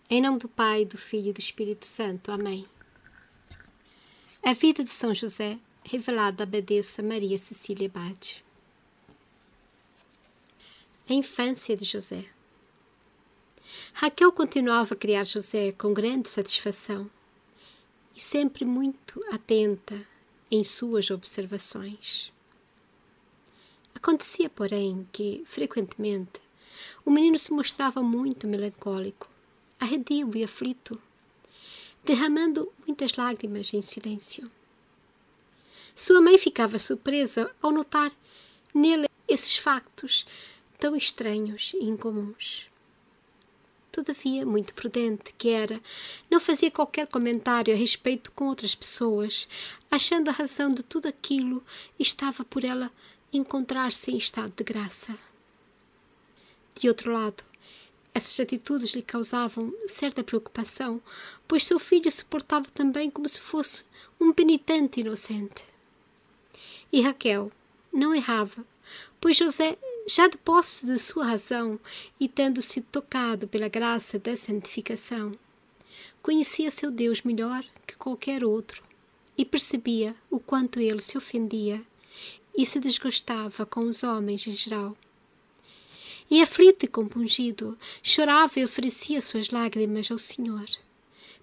Em nome do Pai, do Filho e do Espírito Santo. Amém. A vida de São José, revelada à abadesa Maria Cecília Abade. A infância de José. Raquel continuava a criar José com grande satisfação e sempre muito atenta em suas observações. Acontecia, porém, que, frequentemente, o menino se mostrava muito melancólico, arredio e aflito, derramando muitas lágrimas em silêncio. Sua mãe ficava surpresa ao notar nele esses factos tão estranhos e incomuns. Todavia, muito prudente que era, não fazia qualquer comentário a respeito com outras pessoas, achando a razão de tudo aquilo estava por ela encontrar-se em estado de graça. De outro lado, essas atitudes lhe causavam certa preocupação, pois seu filho se portava também como se fosse um penitente inocente. E Raquel não errava, pois José, já de posse de sua razão e tendo sido tocado pela graça da santificação, conhecia seu Deus melhor que qualquer outro e percebia o quanto ele se ofendia e se desgostava com os homens em geral. E aflito e compungido, chorava e oferecia suas lágrimas ao Senhor,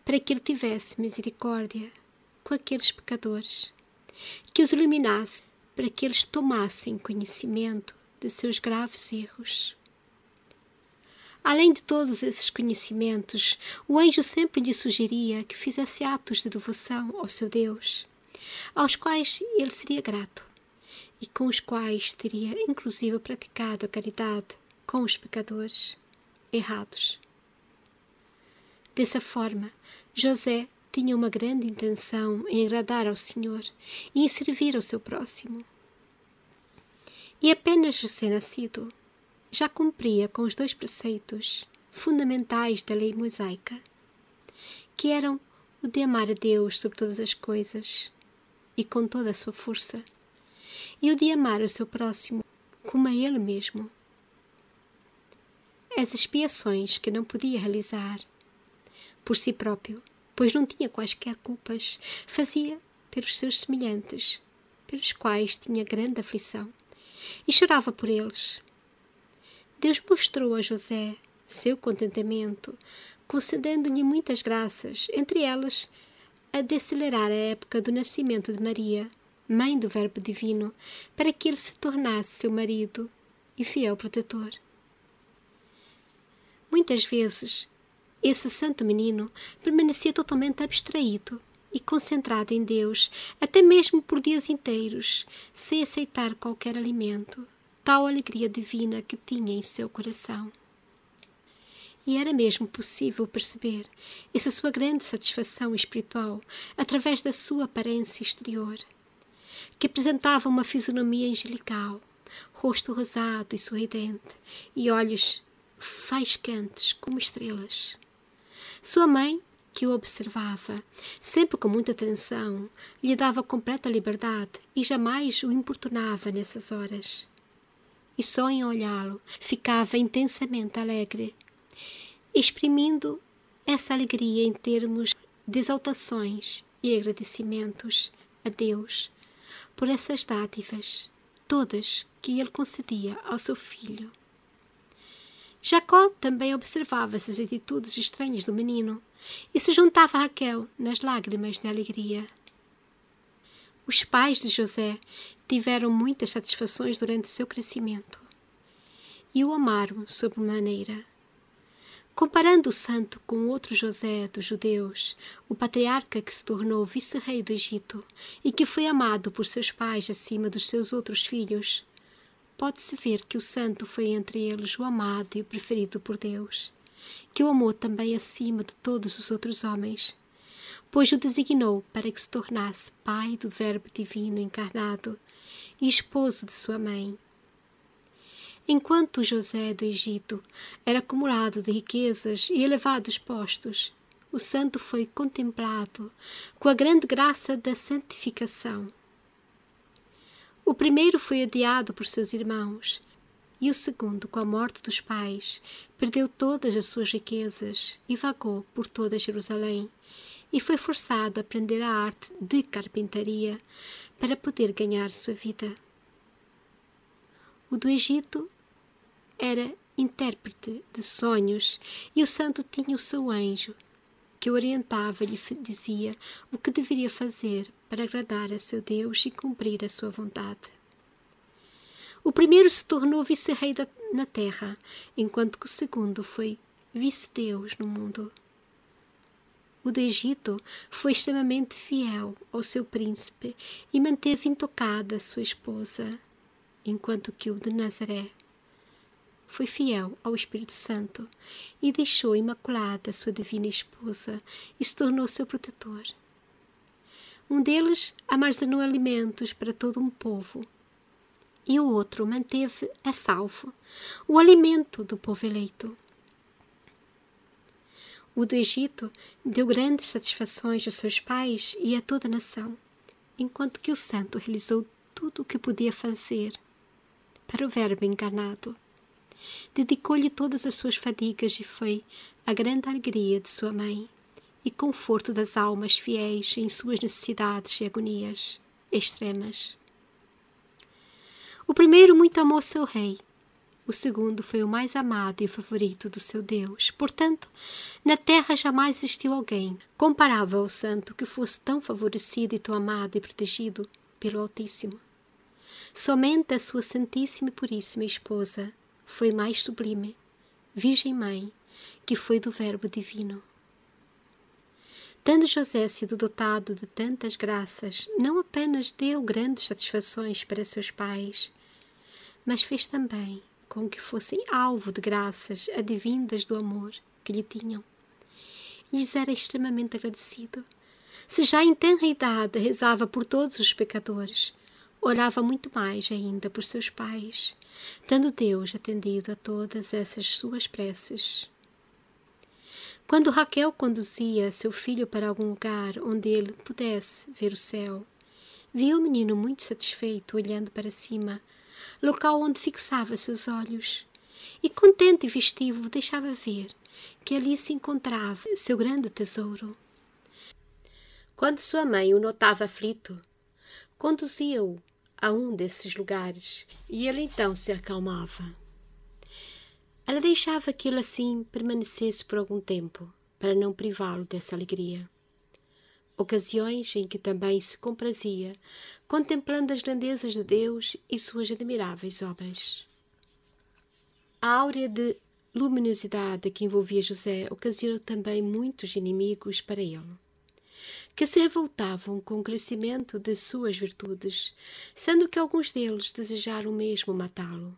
para que ele tivesse misericórdia com aqueles pecadores, que os iluminasse, para que eles tomassem conhecimento de seus graves erros. Além de todos esses conhecimentos, o anjo sempre lhe sugeria que fizesse atos de devoção ao seu Deus, aos quais ele seria grato, e com os quais teria inclusive praticado a caridade com os pecadores errados. Dessa forma, José tinha uma grande intenção em agradar ao Senhor e em servir ao seu próximo. E apenas recém-nascido, já cumpria com os 2 preceitos fundamentais da lei mosaica, que eram o de amar a Deus sobre todas as coisas e com toda a sua força, e o de amar o seu próximo como a ele mesmo. As expiações que não podia realizar por si próprio, pois não tinha quaisquer culpas, fazia pelos seus semelhantes, pelos quais tinha grande aflição, e chorava por eles. Deus mostrou a José seu contentamento, concedendo-lhe muitas graças, entre elas a de acelerar a época do nascimento de Maria, mãe do Verbo Divino, para que ele se tornasse seu marido e fiel protetor. Muitas vezes, esse santo menino permanecia totalmente abstraído e concentrado em Deus, até mesmo por dias inteiros, sem aceitar qualquer alimento, tal alegria divina que tinha em seu coração. E era mesmo possível perceber essa sua grande satisfação espiritual através da sua aparência exterior, que apresentava uma fisionomia angelical, rosto rosado e sorridente, e olhos faiscantes como estrelas. Sua mãe, que o observava, sempre com muita atenção, lhe dava completa liberdade e jamais o importunava nessas horas. E só em olhá-lo ficava intensamente alegre, exprimindo essa alegria em termos de exaltações e agradecimentos a Deus por essas dádivas, todas que ele concedia ao seu filho. Jacó também observava essas atitudes estranhas do menino e se juntava a Raquel nas lágrimas de alegria. Os pais de José tiveram muitas satisfações durante seu crescimento e o amaram sobremaneira. Comparando o santo com outro José dos judeus, o patriarca que se tornou vice-rei do Egito e que foi amado por seus pais acima dos seus outros filhos, pode-se ver que o santo foi entre eles o amado e o preferido por Deus, que o amou também acima de todos os outros homens, pois o designou para que se tornasse pai do Verbo Divino encarnado e esposo de sua mãe. Enquanto José do Egito era acumulado de riquezas e elevados postos, o santo foi contemplado com a grande graça da santificação. O primeiro foi odiado por seus irmãos E o segundo, com a morte dos pais, perdeu todas as suas riquezas e vagou por toda Jerusalém, e foi forçado a aprender a arte de carpintaria para poder ganhar sua vida. O do Egito era intérprete de sonhos, e o santo tinha o seu anjo, que o orientava e lhe dizia o que deveria fazer para agradar a seu Deus e cumprir a sua vontade. O primeiro se tornou vice-rei na terra, enquanto que o segundo foi vice-deus no mundo. O do Egito foi extremamente fiel ao seu príncipe e manteve intocada sua esposa, enquanto que o de Nazaré foi fiel ao Espírito Santo e deixou imaculada sua divina esposa e se tornou seu protetor. Um deles armazenou alimentos para todo um povo, e o outro manteve a salvo o alimento do povo eleito. O do Egito deu grandes satisfações aos seus pais e a toda a nação, enquanto que o santo realizou tudo o que podia fazer para o Verbo encarnado. Dedicou-lhe todas as suas fadigas e foi a grande alegria de sua mãe e conforto das almas fiéis em suas necessidades e agonias extremas. O primeiro muito amou seu rei, o segundo foi o mais amado e o favorito do seu Deus. Portanto, na terra jamais existiu alguém comparável ao santo que fosse tão favorecido e tão amado e protegido pelo Altíssimo. Somente a sua santíssima e puríssima esposa foi mais sublime, Virgem Mãe, que foi do Verbo Divino. Tendo José sido dotado de tantas graças, não apenas deu grandes satisfações para seus pais, mas fez também com que fossem alvo de graças advindas do amor que lhe tinham. E lhes era extremamente agradecido. Se já em tenra idade rezava por todos os pecadores, orava muito mais ainda por seus pais, tendo Deus atendido a todas essas suas preces. Quando Raquel conduzia seu filho para algum lugar onde ele pudesse ver o céu, viu o menino muito satisfeito olhando para cima, local onde fixava seus olhos, e contente e festivo deixava ver que ali se encontrava seu grande tesouro. Quando sua mãe o notava aflito, conduzia-o a um desses lugares e ele então se acalmava. Ela deixava que ele assim permanecesse por algum tempo, para não privá-lo dessa alegria. Ocasiões em que também se comprazia, contemplando as grandezas de Deus e suas admiráveis obras. A áurea de luminosidade que envolvia José ocasionou também muitos inimigos para ele, que se revoltavam com o crescimento de suas virtudes, sendo que alguns deles desejaram mesmo matá-lo.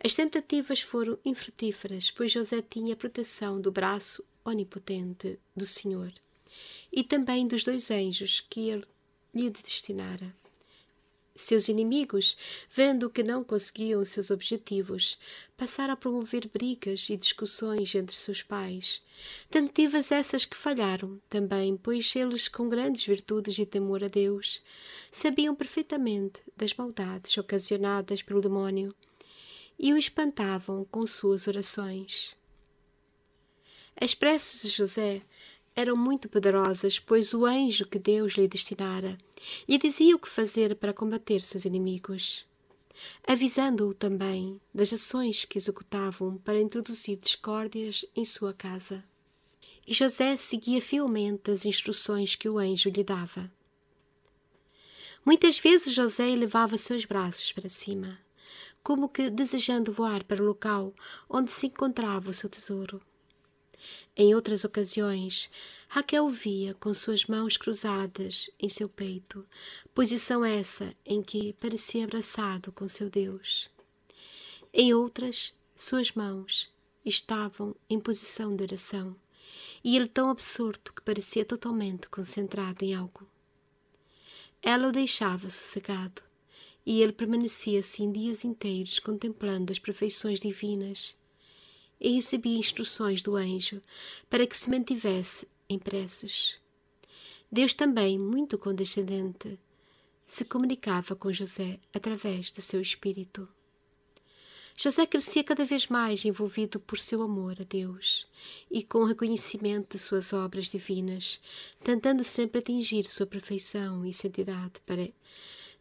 As tentativas foram infrutíferas, pois José tinha a proteção do braço onipotente do Senhor e também dos 2 anjos que ele lhe destinara. Seus inimigos, vendo que não conseguiam seus objetivos, passaram a promover brigas e discussões entre seus pais. Tentativas essas que falharam também, pois eles, com grandes virtudes e temor a Deus, sabiam perfeitamente das maldades ocasionadas pelo demónio e o espantavam com suas orações. As preces de José eram muito poderosas, pois o anjo que Deus lhe destinara lhe dizia o que fazer para combater seus inimigos, avisando-o também das ações que executavam para introduzir discórdias em sua casa. E José seguia fielmente as instruções que o anjo lhe dava. Muitas vezes José elevava seus braços para cima, como que desejando voar para o local onde se encontrava o seu tesouro. Em outras ocasiões, Raquel via com suas mãos cruzadas em seu peito, posição essa em que parecia abraçado com seu Deus. Em outras, suas mãos estavam em posição de oração, e ele tão absorto que parecia totalmente concentrado em algo. Ela o deixava sossegado, e ele permanecia assim dias inteiros contemplando as perfeições divinas, e recebia instruções do anjo para que se mantivesse em preces. Deus também, muito condescendente, se comunicava com José através de seu espírito. José crescia cada vez mais envolvido por seu amor a Deus e com o reconhecimento de suas obras divinas, tentando sempre atingir sua perfeição e santidade para,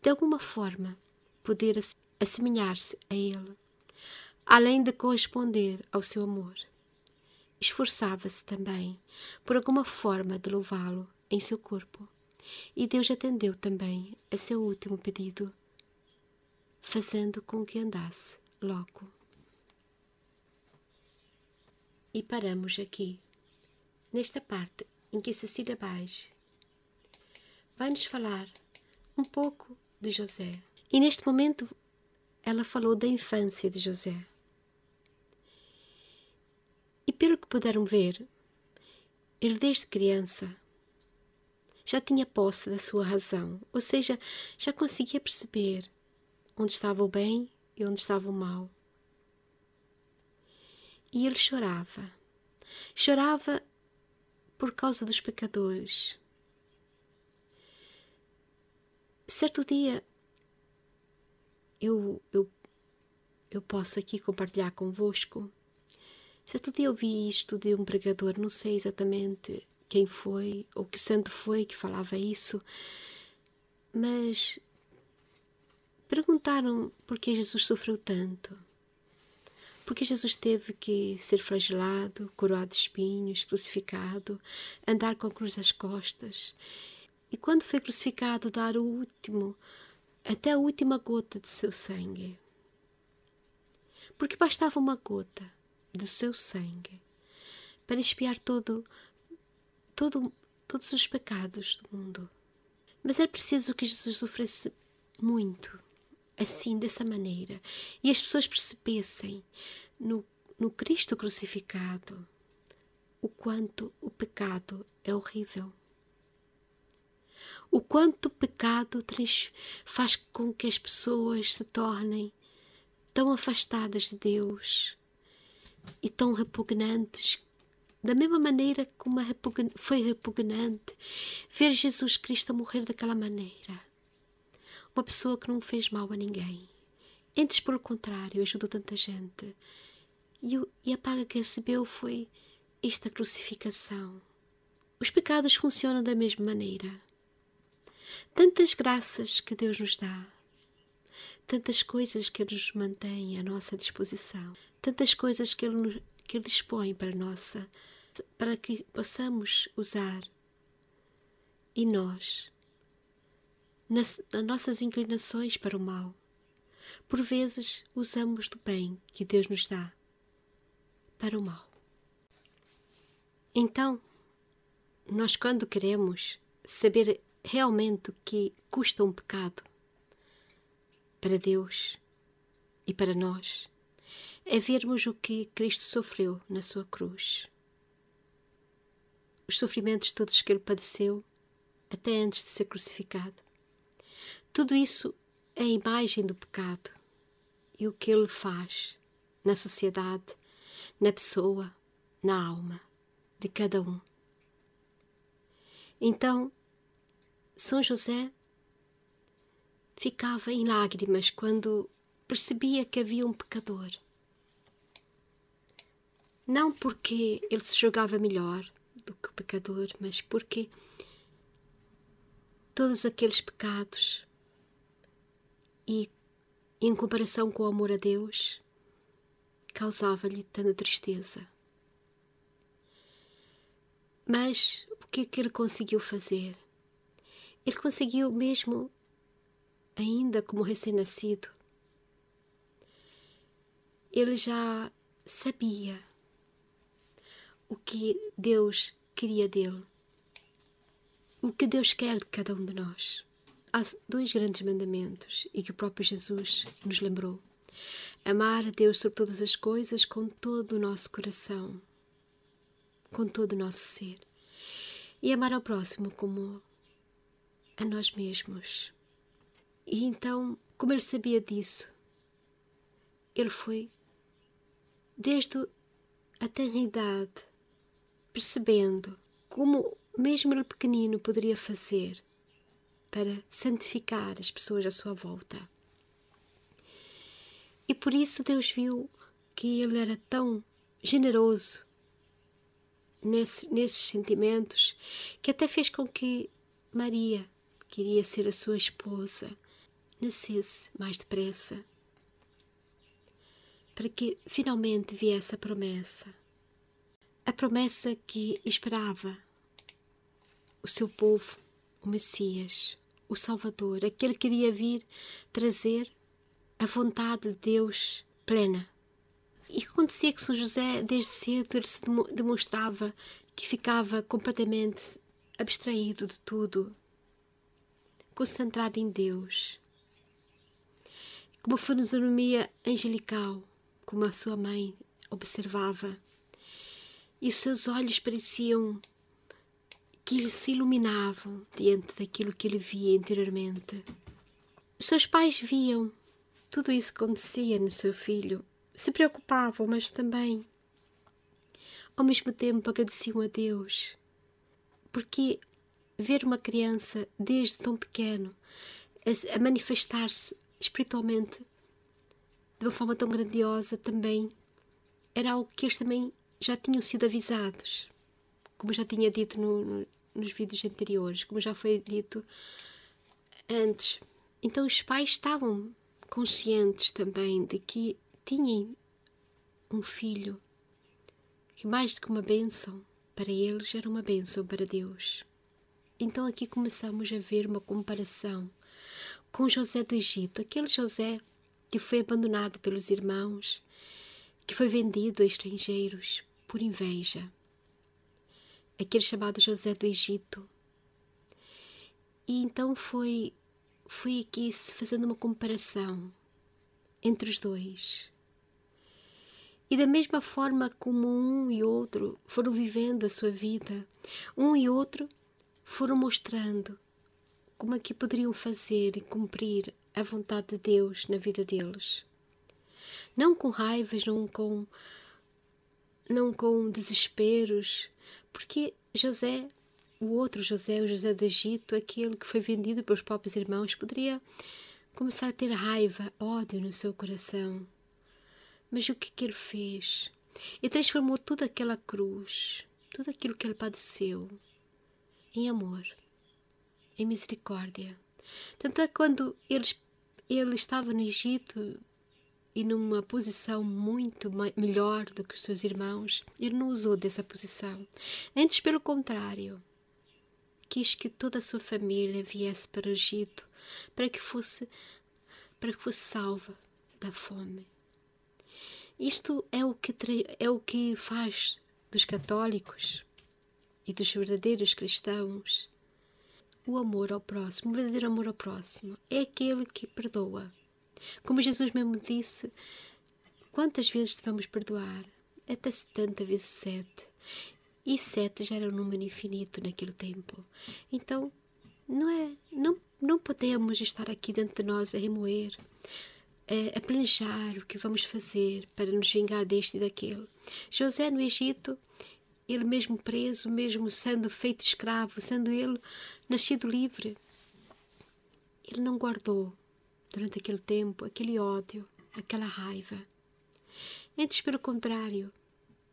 de alguma forma, poder assemelhar-se a Ele, além de corresponder ao seu amor. Esforçava-se também, por alguma forma, de louvá-lo em seu corpo, e Deus atendeu também a seu último pedido, fazendo com que andasse logo. E paramos aqui, nesta parte em que Cecília Baez vai-nos falar um pouco de José. E neste momento ela falou da infância de José. E pelo que puderam ver, ele desde criança já tinha posse da sua razão, ou seja, já conseguia perceber onde estava o bem e onde estava o mal. E ele chorava. Chorava por causa dos pecadores. Certo dia, eu posso aqui compartilhar convosco. Certo dia eu vi isto de um pregador, não sei exatamente quem foi ou que santo foi que falava isso, mas perguntaram por que Jesus sofreu tanto. Porque Jesus teve que ser flagelado, coroado de espinhos, crucificado, andar com a cruz às costas. E quando foi crucificado, dar até a última gota de seu sangue. Porque bastava uma gota de seu sangue para expiar todos os pecados do mundo. Mas era preciso que Jesus sofresse muito, assim, dessa maneira, e as pessoas percebessem no Cristo crucificado o quanto o pecado é horrível. O quanto o pecado faz com que as pessoas se tornem tão afastadas de Deus e tão repugnantes, da mesma maneira como foi repugnante ver Jesus Cristo a morrer daquela maneira. Uma pessoa que não fez mal a ninguém. Antes, pelo contrário, ajudou tanta gente. E a paga que recebeu foi esta crucificação. Os pecados funcionam da mesma maneira. Tantas graças que Deus nos dá. Tantas coisas que Ele nos mantém à nossa disposição. Tantas coisas que Ele dispõe para que possamos usar. E nós, nas nossas inclinações para o mal, por vezes usamos do bem que Deus nos dá para o mal. Então, nós quando queremos saber realmente o que custa um pecado para Deus e para nós, é vermos o que Cristo sofreu na sua cruz. Os sofrimentos todos que Ele padeceu até antes de ser crucificado. Tudo isso é a imagem do pecado e o que ele faz na sociedade, na pessoa, na alma de cada um. Então, São José ficava em lágrimas quando percebia que havia um pecador. Não porque ele se julgava melhor do que o pecador, mas porque todos aqueles pecados e em comparação com o amor a Deus causava-lhe tanta tristeza. Mas o que é que ele conseguiu fazer? Ele conseguiu, mesmo ainda como recém-nascido, ele já sabia o que Deus queria dele, o que Deus quer de cada um de nós. Há 2 grandes mandamentos e que o próprio Jesus nos lembrou. Amar a Deus sobre todas as coisas com todo o nosso coração, com todo o nosso ser. E amar ao próximo como a nós mesmos. E então, como ele sabia disso, ele foi, desde a tenra idade, percebendo como mesmo ele pequenino poderia fazer para santificar as pessoas à sua volta. E por isso Deus viu que ele era tão generoso nesses sentimentos, que até fez com que Maria, que iria ser a sua esposa, nascesse mais depressa, para que finalmente viesse a promessa que esperava o seu povo, o Messias, o Salvador, aquele que iria vir trazer a vontade de Deus plena. E acontecia que São José, desde cedo, ele se demonstrava que ficava completamente abstraído de tudo, concentrado em Deus, com uma fisionomia angelical, como a sua mãe observava. E os seus olhos pareciam que se iluminavam diante daquilo que ele via interiormente. Os seus pais viam tudo isso que acontecia no seu filho, se preocupavam, mas também, ao mesmo tempo, agradeciam a Deus, porque ver uma criança desde tão pequeno a manifestar-se espiritualmente de uma forma tão grandiosa também era algo que eles também já tinham sido avisados, como já tinha dito nos vídeos anteriores, como já foi dito antes. Então os pais estavam conscientes também de que tinham um filho que, mais do que uma bênção para eles, era uma bênção para Deus. Então aqui começamos a ver uma comparação com José do Egito, aquele José que foi abandonado pelos irmãos, que foi vendido a estrangeiros por inveja. Aquele chamado José do Egito. E então foi aqui se fazendo uma comparação entre os dois. E da mesma forma como um e outro foram vivendo a sua vida, um e outro foram mostrando como é que poderiam fazer e cumprir a vontade de Deus na vida deles. Não com raivas, não com desesperos, porque José, o outro José, o José do Egito, aquele que foi vendido pelos próprios irmãos, poderia começar a ter raiva, ódio no seu coração. Mas o que ele fez? Ele transformou toda aquela cruz, tudo aquilo que ele padeceu, em amor, em misericórdia. Tanto é que quando ele estava no Egito e numa posição muito melhor do que os seus irmãos, ele não usou dessa posição. Antes, pelo contrário, quis que toda a sua família viesse para o Egito para que fosse salva da fome. Isto é o que faz dos católicos e dos verdadeiros cristãos o amor ao próximo. O verdadeiro amor ao próximo é aquele que perdoa. Como Jesus mesmo disse, quantas vezes devemos perdoar? Até 70 vezes 7. E 7 já era um número infinito naquele tempo. Então, não podemos estar aqui dentro de nós a remoer, a planejar o que vamos fazer para nos vingar deste e daquele. José no Egito, ele mesmo preso, mesmo sendo feito escravo, sendo ele nascido livre, ele não guardou durante aquele tempo aquele ódio, aquela raiva. Antes, pelo contrário,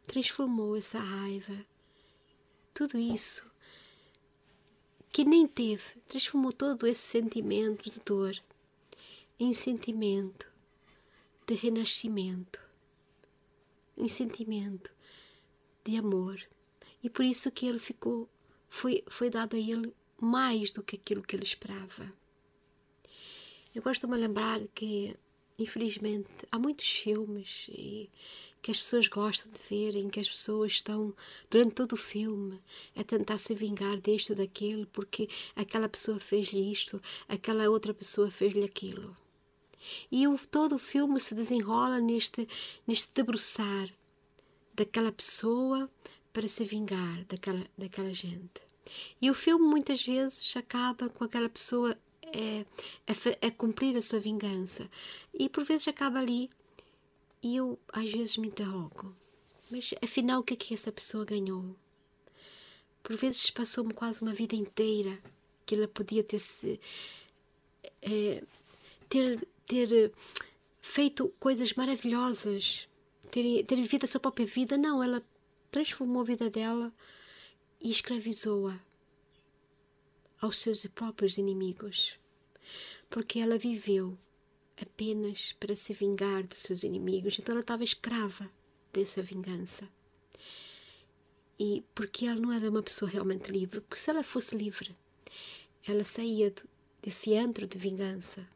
transformou essa raiva, tudo isso que nem teve, transformou todo esse sentimento de dor em um sentimento de renascimento, um sentimento de amor. E por isso que ele foi dado a ele mais do que aquilo que ele esperava. Eu gosto de me lembrar que, infelizmente, há muitos filmes que as pessoas gostam de ver, em que as pessoas estão, durante todo o filme, a tentar se vingar deste ou daquele, porque aquela pessoa fez-lhe isto, aquela outra pessoa fez-lhe aquilo. E todo o filme se desenrola neste debruçar daquela pessoa para se vingar daquela gente. E o filme muitas vezes acaba com aquela pessoa a cumprir a sua vingança. E por vezes acaba ali. E eu às vezes me interrogo. Mas afinal o que é que essa pessoa ganhou? Por vezes passou-me quase uma vida inteira que ela podia ter feito coisas maravilhosas, ter vivido a sua própria vida. Não, ela transformou a vida dela e escravizou-a aos seus próprios inimigos, porque ela viveu apenas para se vingar dos seus inimigos. Então ela estava escrava dessa vingança. E porque ela não era uma pessoa realmente livre, porque se ela fosse livre, ela saía desse antro de vingança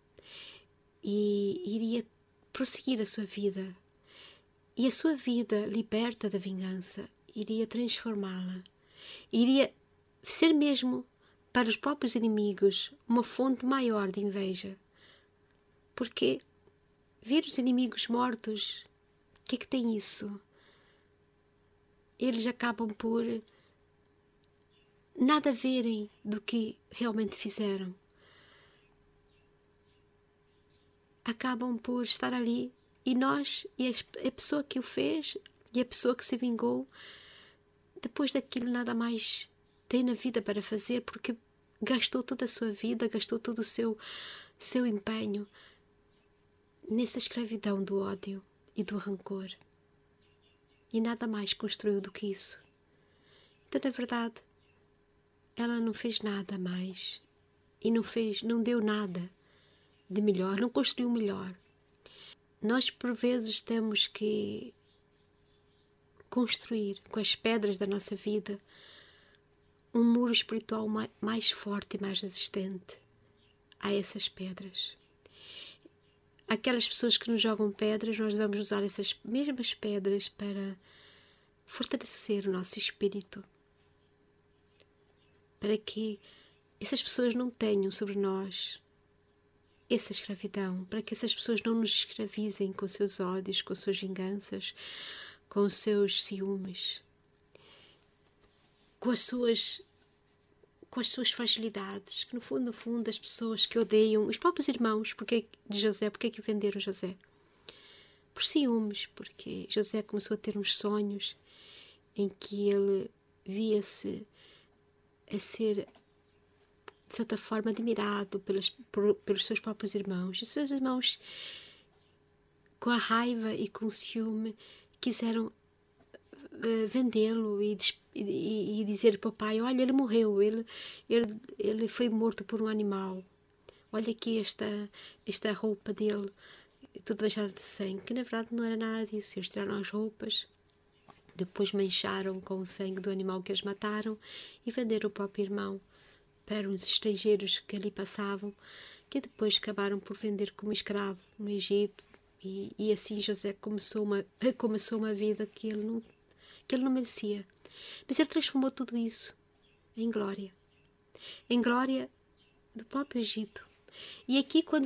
e iria prosseguir a sua vida. E a sua vida, liberta da vingança, iria transformá-la. Iria ser mesmo, para os próprios inimigos, uma fonte maior de inveja. Porque ver os inimigos mortos, o que é que tem isso? Eles acabam por nada verem do que realmente fizeram. Acabam por estar ali e nós, e a pessoa que o fez e a pessoa que se vingou, depois daquilo nada mais tem na vida para fazer, porque gastou toda a sua vida, gastou todo o seu empenho nessa escravidão do ódio e do rancor. E nada mais construiu do que isso. Então, na verdade, ela não fez nada mais e não deu nada de melhor, não construiu melhor. Nós, por vezes, temos que construir com as pedras da nossa vida um muro espiritual mais forte e mais resistente a essas pedras. Aquelas pessoas que nos jogam pedras, nós devemos usar essas mesmas pedras para fortalecer o nosso espírito, para que essas pessoas não tenham sobre nós essa escravidão, para que essas pessoas não nos escravizem com seus ódios, com suas vinganças, com os seus ciúmes, com as suas fragilidades, que no fundo as pessoas que odeiam, os próprios irmãos, porque é que venderam José? Por ciúmes, porque José começou a ter uns sonhos em que ele via-se a ser, de certa forma, admirado pelos seus próprios irmãos. E os seus irmãos, com a raiva e com o ciúme, quiseram vendê-lo e dizer para o pai: olha, ele morreu, ele foi morto por um animal, olha aqui esta roupa dele, tudo manchado de sangue, que na verdade não era nada disso. Eles tiraram as roupas, depois mancharam com o sangue do animal que eles mataram e venderam o próprio irmão para uns estrangeiros que ali passavam, que depois acabaram por vender como escravo no Egito. E assim José começou uma vida que ele não merecia. Mas ele transformou tudo isso em glória do próprio Egito. E aqui, quando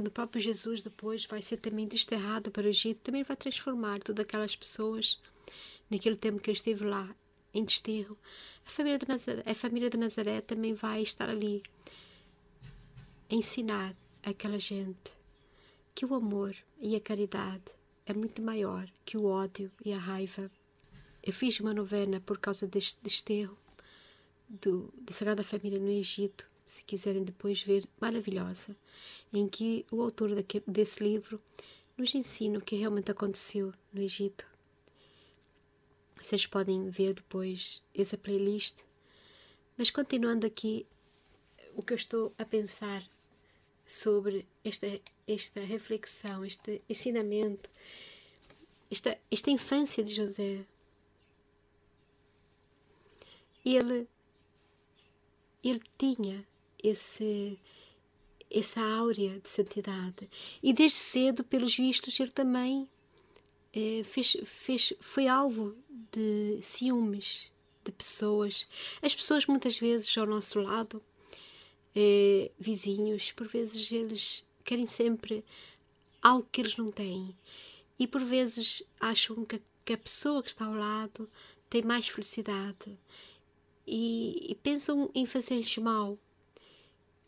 o próprio Jesus depois vai ser também desterrado para o Egito, também vai transformar todas aquelas pessoas, naquele tempo que ele esteve lá em desterro. A família de Nazaré também vai estar ali a ensinar aquela gente que o amor e a caridade é muito maior que o ódio e a raiva. Eu fiz uma novena por causa deste desterro da Sagrada Família no Egito, se quiserem depois ver, maravilhosa, em que o autor desse livro nos ensina o que realmente aconteceu no Egito. Vocês podem ver depois essa playlist. Mas continuando aqui, o que eu estou a pensar sobre esta reflexão, este ensinamento, esta infância de José. Ele tinha essa áurea de santidade e desde cedo, pelos vistos, ele também foi alvo de ciúmes de pessoas. As pessoas muitas vezes ao nosso lado, vizinhos, por vezes eles querem sempre algo que eles não têm e por vezes acham que a pessoa que está ao lado tem mais felicidade e pensam em fazer-lhes mal,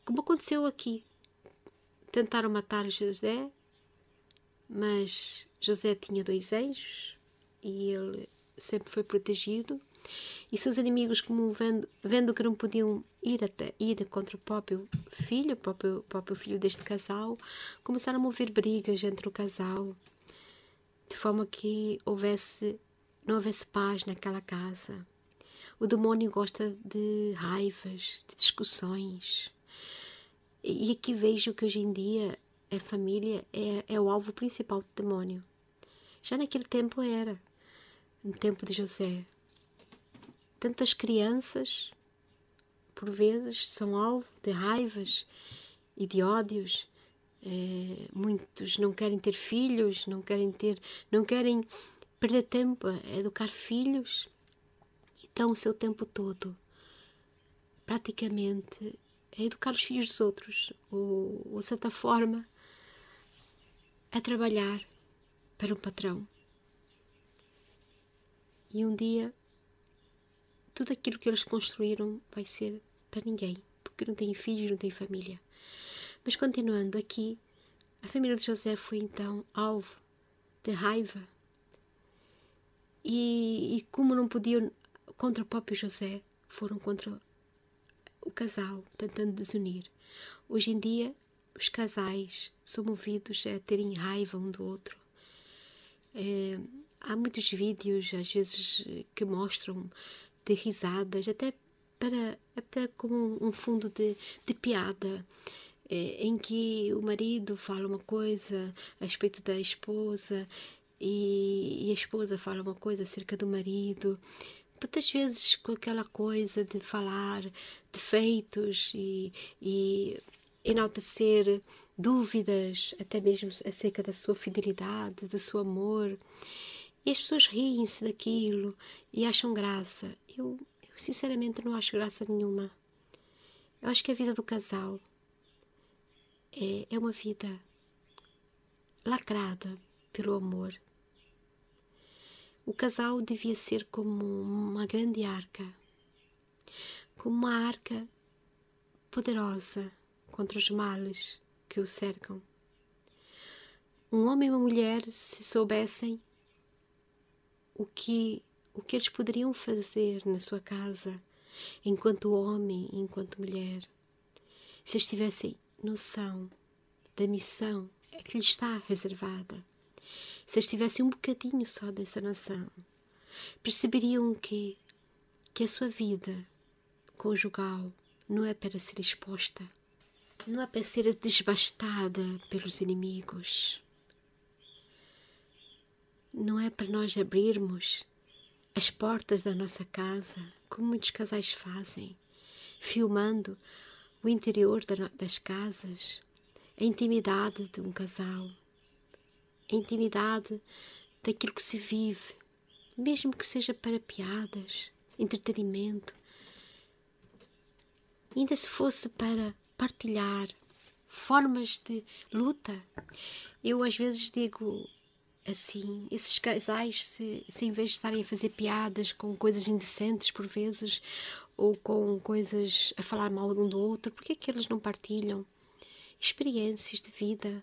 como aconteceu aqui. Tentaram matar José, mas José tinha 2 anjos e ele sempre foi protegido. E seus inimigos, como vendo que não podiam ir contra o próprio filho deste casal, começaram a mover brigas entre o casal, de forma que não houvesse paz naquela casa. O demónio gosta de raivas, de discussões. E aqui vejo que hoje em dia a família é o alvo principal do demónio. Já naquele tempo era, no tempo de José. Tantas crianças, por vezes, são alvo de raivas e de ódios. Muitos não querem ter filhos, não querem perder tempo a educar filhos. E dão o seu tempo todo, praticamente, a educar os filhos dos outros, ou de certa forma, a trabalhar para um patrão. E um dia, tudo aquilo que eles construíram vai ser para ninguém, porque não têm filhos, não têm família. Mas continuando aqui, a família de José foi então alvo de raiva. E como não podiam contra o próprio José, foram contra o casal, tentando desunir. Hoje em dia, os casais são movidos a terem raiva um do outro. Há muitos vídeos, às vezes, que mostram de risadas, até como um fundo de piada, em que o marido fala uma coisa a respeito da esposa e a esposa fala uma coisa acerca do marido. Muitas vezes com aquela coisa de falar defeitos e enaltecer dúvidas, até mesmo acerca da sua fidelidade, do seu amor. E as pessoas riem-se daquilo e acham graça. Eu sinceramente não acho graça nenhuma. Eu acho que a vida do casal é uma vida lacrada pelo amor. O casal devia ser como uma grande arca, como uma arca poderosa contra os males que o cercam. Um homem e uma mulher, se soubessem o que eles poderiam fazer na sua casa, enquanto homem e enquanto mulher, se eles tivessem noção da missão que lhes está reservada, se eles tivessem um bocadinho só dessa noção, perceberiam que a sua vida conjugal não é para ser exposta, não é para ser desbastada pelos inimigos, não é para nós abrirmos as portas da nossa casa, como muitos casais fazem, filmando o interior das casas, a intimidade de um casal, a intimidade daquilo que se vive, mesmo que seja para piadas, entretenimento, ainda se fosse para partilhar formas de luta. Eu às vezes digo assim, esses casais, se em vez de estarem a fazer piadas com coisas indecentes por vezes, ou com coisas a falar mal de um do outro, por que é que eles não partilham experiências de vida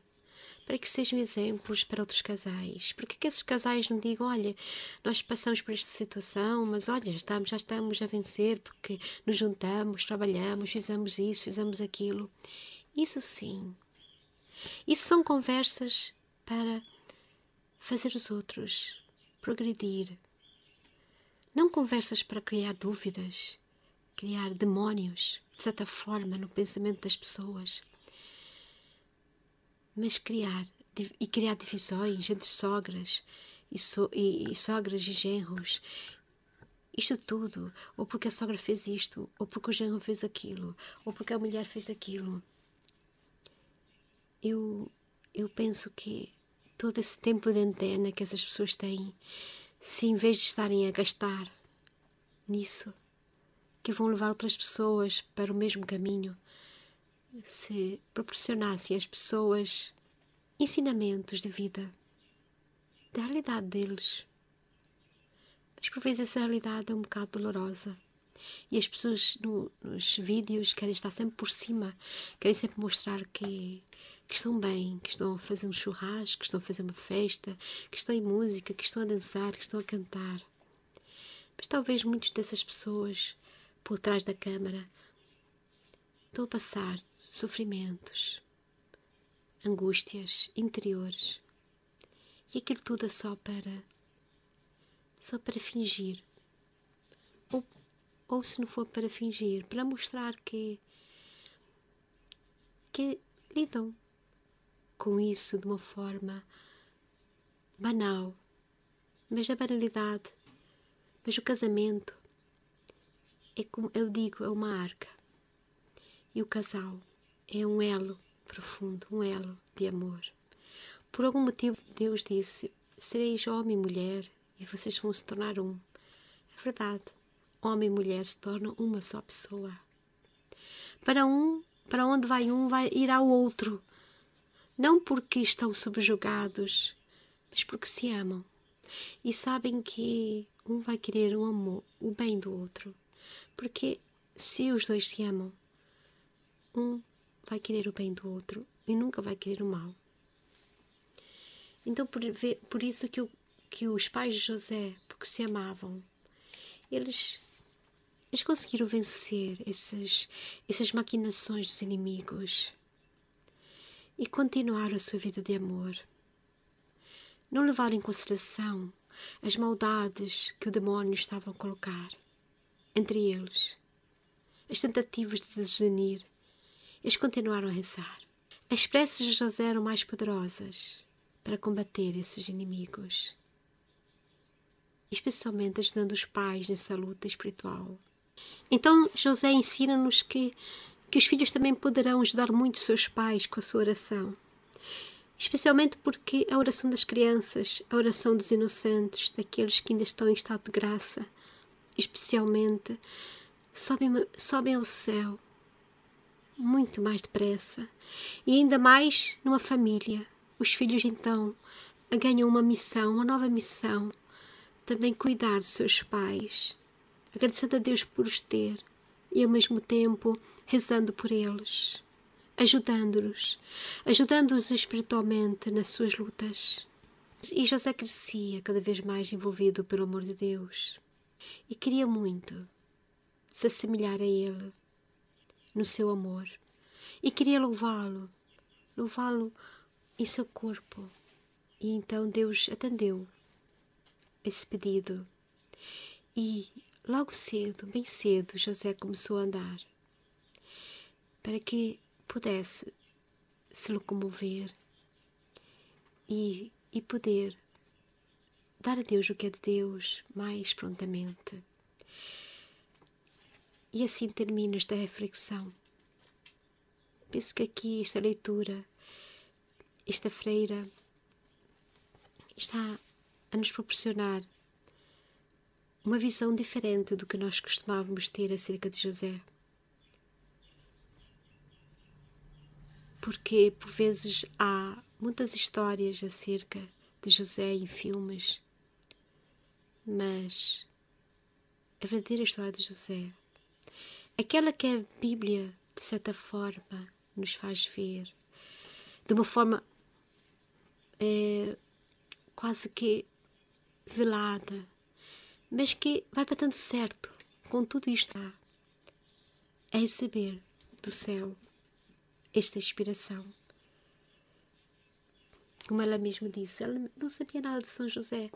para que sejam exemplos para outros casais? Por que esses casais não digam, olha, nós passamos por esta situação, mas olha, já estamos a vencer porque nos juntamos, trabalhamos, fizemos isso, fizemos aquilo. Isso sim. Isso são conversas para fazer os outros progredir. Não conversas para criar dúvidas, criar demónios, de certa forma, no pensamento das pessoas. Mas criar divisões entre sogras e sogras e genros. Isto tudo, ou porque a sogra fez isto, ou porque o genro fez aquilo, ou porque a mulher fez aquilo. Eu penso que todo esse tempo de antena que essas pessoas têm, se em vez de estarem a gastar nisso, que vão levar outras pessoas para o mesmo caminho, se proporcionassem às pessoas ensinamentos de vida, da realidade deles. Mas por vezes essa realidade é um bocado dolorosa. E as pessoas nos vídeos querem estar sempre por cima, querem sempre mostrar que estão bem, que estão a fazer um churrasco, que estão a fazer uma festa, que estão em música, que estão a dançar, que estão a cantar. Mas talvez muitas dessas pessoas, por trás da câmara, estão a passar sofrimentos, angústias interiores. E aquilo tudo é só para fingir. Ou se não for para fingir, para mostrar que lidam com isso de uma forma banal. Mas a banalidade, mas o casamento é, como eu digo, é uma arca. E o casal é um elo profundo, um elo de amor. Por algum motivo Deus disse: sereis homem e mulher e vocês vão se tornar um. É verdade. Homem e mulher se tornam uma só pessoa. Para onde vai um, irá o outro. Não porque estão subjugados, mas porque se amam. E sabem que um vai querer o amor, o bem do outro. Porque se os dois se amam, um vai querer o bem do outro e nunca vai querer o mal. Então, por isso que os pais de José, porque se amavam, eles conseguiram vencer essas maquinações dos inimigos e continuaram a sua vida de amor. Não levaram em consideração as maldades que o demónio estava a colocar entre eles, as tentativas de desunir. Eles continuaram a rezar. As preces de José eram mais poderosas para combater esses inimigos, especialmente ajudando os pais nessa luta espiritual. Então José ensina-nos que os filhos também poderão ajudar muito os seus pais com a sua oração, especialmente porque a oração das crianças, a oração dos inocentes, daqueles que ainda estão em estado de graça, especialmente, sobem ao céu muito mais depressa. E ainda mais numa família. Os filhos então ganham uma missão, uma nova missão, também cuidar dos seus pais, agradecendo a Deus por os ter e ao mesmo tempo rezando por eles, ajudando-os espiritualmente nas suas lutas. E José crescia cada vez mais envolvido pelo amor de Deus e queria muito se assemelhar a Ele no seu amor e queria louvá-lo em seu corpo. E então Deus atendeu esse pedido e logo cedo, bem cedo, José começou a andar para que pudesse se locomover e poder dar a Deus o que é de Deus mais prontamente. E assim termino esta reflexão. Penso que aqui esta leitura, esta freira, está a nos proporcionar uma visão diferente do que nós costumávamos ter acerca de José. Porque, por vezes, há muitas histórias acerca de José em filmes, mas a verdadeira história de José, aquela que a Bíblia, de certa forma, nos faz ver, de uma forma quase que velada, mas que vai batendo certo com tudo isto, a receber do céu esta inspiração. Como ela mesma disse, ela não sabia nada de São José,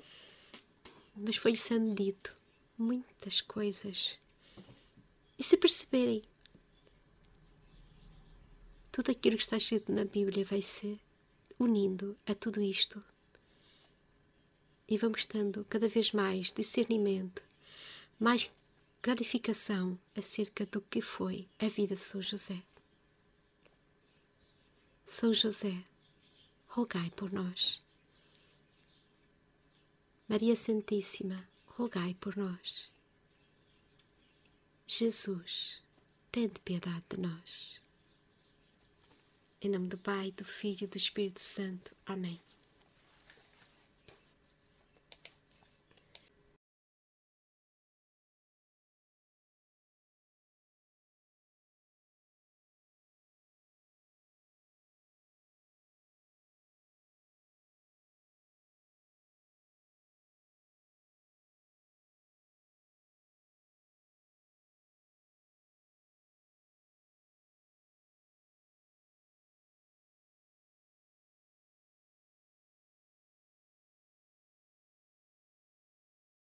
mas foi-lhe sendo dito muitas coisas. E se perceberem, tudo aquilo que está escrito na Bíblia vai se unindo a tudo isto. E vamos tendo cada vez mais discernimento, mais clarificação acerca do que foi a vida de São José. São José, rogai por nós. Maria Santíssima, rogai por nós. Jesus, tende piedade de nós. Em nome do Pai, do Filho e do Espírito Santo. Amém.